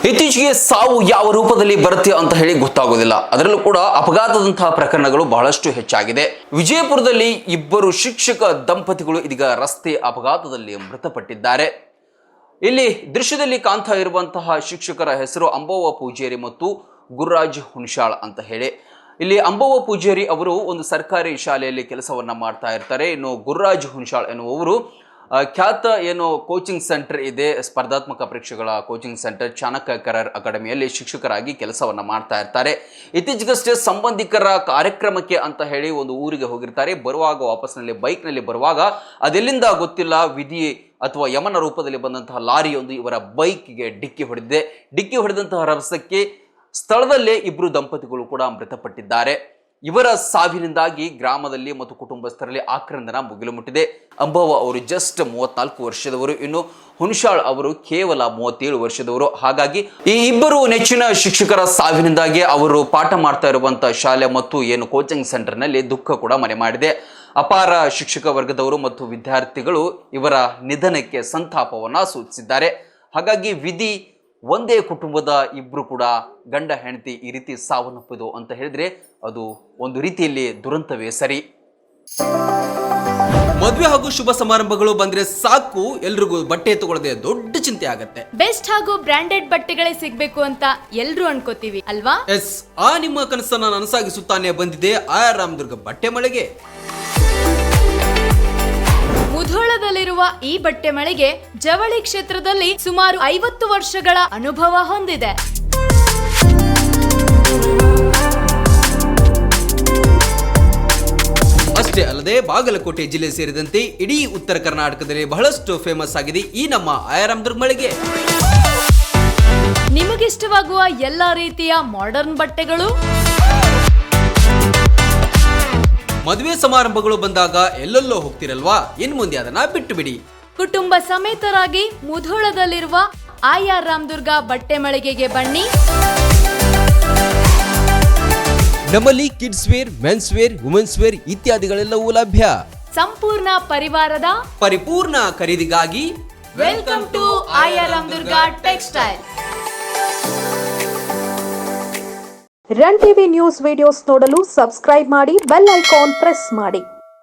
ಇತ್ತೀಚೆಗೆ ಸಾವು ಯಾವ ರೂಪದಲ್ಲಿ ಬರುತ್ತೆ ಅಂತ ಹೇಳಿ ಗೊತ್ತಾಗೋದಿಲ್ಲ. ಅದರಲ್ಲೂ ಕೂಡ ಅಪಘಾತದಂತಹ ಪ್ರಕರಣಗಳು ಬಹಳಷ್ಟು ಹೆಚ್ಚಾಗಿದೆ. ವಿಜಯಪುರದಲ್ಲಿ ಇಬ್ಬರು ಶಿಕ್ಷಕ ದಂಪತಿಗಳು ಇದೀಗ ರಸ್ತೆ ಅಪಘಾತದಲ್ಲಿ ಮೃತಪಟ್ಟಿದ್ದಾರೆ. ಇಲ್ಲಿ ದೃಶ್ಯದಲ್ಲಿ ಕಾಣ್ತಾ ಇರುವಂತಹ ಶಿಕ್ಷಕರ ಹೆಸರು ಅಂಬವ್ವ ಪೂಜಾರಿ ಮತ್ತು ಗುರುರಾಜ್ ಹುಣಸಾಳ್ ಅಂತ ಹೇಳಿ. ಇಲ್ಲಿ ಅಂಬವ್ವ ಪೂಜಾರಿ ಅವರು ಒಂದು ಸರ್ಕಾರಿ ಶಾಲೆಯಲ್ಲಿ ಕೆಲಸವನ್ನ ಮಾಡ್ತಾ ಇರ್ತಾರೆ. ಇನ್ನು ಗುರುರಾಜ್ ಹುಣಸಾಳ್ ಎನ್ನುವವರು ಖ್ಯಾತ ಕೋಚಿಂಗ್ ಸೆಂಟರ್ ಇದೆ, ಸ್ಪರ್ಧಾತ್ಮಕ ಪರೀಕ್ಷೆಗಳ ಕೋಚಿಂಗ್ ಸೆಂಟರ್ ಚಾಣಕ್ಯ ಕರಿಯರ್ ಅಕಾಡೆಮಿಯಲ್ಲಿ ಶಿಕ್ಷಕರಾಗಿ ಕೆಲಸವನ್ನ ಮಾಡ್ತಾ ಇರ್ತಾರೆ. ಇತ್ತೀಚೆಗಷ್ಟೇ ಸಂಬಂಧಿಕರ ಕಾರ್ಯಕ್ರಮಕ್ಕೆ ಅಂತ ಹೇಳಿ ಒಂದು ಊರಿಗೆ ಹೋಗಿರ್ತಾರೆ. ಬರುವಾಗ ವಾಪಸ್ನಲ್ಲಿ ಬೈಕ್ನಲ್ಲಿ ಬರುವಾಗ ಅದೆಲ್ಲಿಂದ ಗೊತ್ತಿಲ್ಲ ವಿಧಿ ಅಥವಾ ಯಮನ ರೂಪದಲ್ಲಿ ಬಂದಂತಹ ಲಾರಿಯೊಂದು ಇವರ ಬೈಕ್ಗೆ ಡಿಕ್ಕಿ ಹೊಡೆದಿದೆ. ಡಿಕ್ಕಿ ಹೊಡೆದಂತಹ ರಭಸಕ್ಕೆ ಸ್ಥಳದಲ್ಲೇ ಇಬ್ಬರು ದಂಪತಿಗಳು ಕೂಡ ಮೃತಪಟ್ಟಿದ್ದಾರೆ. ಇವರ ಸಾವಿನಿಂದಾಗಿ ಗ್ರಾಮದಲ್ಲಿ ಮತ್ತು ಕುಟುಂಬಸ್ಥರಲ್ಲಿ ಆಕ್ರಂದನ ಮುಗಿಲು ಮುಟ್ಟಿದೆ. ಅಂಬವ್ವ ಅವರು ಜಸ್ಟ್ 34 ವರ್ಷದವರು, ಇನ್ನು ಹುಣಸಾಳ್ ಅವರು ಕೇವಲ 37 ವರ್ಷದವರು. ಹಾಗಾಗಿ ಈ ಇಬ್ಬರು ನೆಚ್ಚಿನ ಶಿಕ್ಷಕರ ಸಾವಿನಿಂದಾಗಿ ಅವರು ಪಾಠ ಮಾಡ್ತಾ ಇರುವಂತಹ ಶಾಲೆ ಮತ್ತು ಕೋಚಿಂಗ್ ಸೆಂಟರ್ನಲ್ಲಿ ದುಃಖ ಕೂಡ ಮನೆ ಮಾಡಿದೆ. ಅಪಾರ ಶಿಕ್ಷಕ ವರ್ಗದವರು ಮತ್ತು ವಿದ್ಯಾರ್ಥಿಗಳು ಇವರ ನಿಧನಕ್ಕೆ ಸಂತಾಪವನ್ನ ಸೂಚಿಸಿದ್ದಾರೆ. ಹಾಗಾಗಿ ವಿಧಿ ಒಂದೇ ಕುಟುಂಬದ ಇಬ್ರು ಕೂಡ ಗಂಡ ಹೆಂಡತಿ ಈ ರೀತಿ ಸಾವನ್ನಪ್ಪಿದು ಅಂತ ಹೇಳಿದ್ರೆ ಅದು ಒಂದು ರೀತಿಯಲ್ಲಿ ದುರಂತವೇ ಸರಿ. ಮದುವೆ ಹಾಗೂ ಶುಭ ಸಮಾರಂಭಗಳು ಬಂದ್ರೆ ಸಾಕು ಎಲ್ರಿಗೂ ಬಟ್ಟೆ ತಗೊಳ್ಳದೆ ದೊಡ್ಡ ಚಿಂತೆ ಆಗತ್ತೆ. ಬೆಸ್ಟ್ ಹಾಗೂ ಬ್ರಾಂಡೆಡ್ ಬಟ್ಟೆಗಳೇ ಸಿಗ್ಬೇಕು ಅಂತ ಎಲ್ರು ಅನ್ಕೋತೀವಿ ಅಲ್ವಾ? ಎಸ್, ಆ ನಿಮ್ಮ ಕನಸನ್ನ ನನಸಾಗಿಸುತ್ತಾನೆ ಬಂದಿದೆ ಆರ್ ರಾಮದುರ್ಗ ಬಟ್ಟೆ ಮಳೆಗೆ. ಮುಧೋಳದಲ್ಲಿರುವ ಈ ಬಟ್ಟೆ ಮಳಿಗೆ ಜವಳಿ ಕ್ಷೇತ್ರದಲ್ಲಿ ಸುಮಾರು 50 ವರ್ಷಗಳ ಅನುಭವ ಹೊಂದಿದೆ. ಅಷ್ಟೇ ಅಲ್ಲದೆ ಬಾಗಲಕೋಟೆ ಜಿಲ್ಲೆ ಸೇರಿದಂತೆ ಇಡೀ ಉತ್ತರ ಕರ್ನಾಟಕದಲ್ಲಿ ಬಹಳಷ್ಟು ಫೇಮಸ್ ಆಗಿದೆ ಈ ನಮ್ಮ ಆಯರಾಮದುರ್ಗ ಮಳಿಗೆ. ನಿಮಗಿಷ್ಟವಾಗುವ ಎಲ್ಲಾ ರೀತಿಯ ಮಾಡರ್ನ್ ಬಟ್ಟೆಗಳು, ಮದುವೆ ಸಮಾರಂಭಗಳು ಬಂದಾಗ ಎಲ್ಲೆಲ್ಲೋ ಹೋಗ್ತಿರಲ್ವಾ, ಇನ್ ಮುಂದೆ ಅದನ್ನ ಬಿಟ್ಟು ಬಿಡಿ. ಕುಟುಂಬ ಸಮೇತರಾಗಿ ಮುಧೋಳದಲ್ಲಿರುವ ಆರ್ ರಾಮದುರ್ಗ ಬಟ್ಟೆ ಮಳಿಗೆಗೆ ಬನ್ನಿ. ನಮ್ಮಲ್ಲಿ kids wear, men's wear, women's wear ಇತ್ಯಾದಿಗಳೆಲ್ಲವೂ ಲಭ್ಯ. ಸಂಪೂರ್ಣ ಪರಿವಾರದ ಪರಿಪೂರ್ಣ ಖರೀದಿಗಾಗಿ welcome to R Ramadurga textile. Run TV news videos ನೋಡಲು ಸಬ್ಸ್ಕ್ರೈಬ್ ಮಾಡಿ, ಬೆಲ್ ಐಕಾನ್ ಪ್ರೆಸ್ ಮಾಡಿ.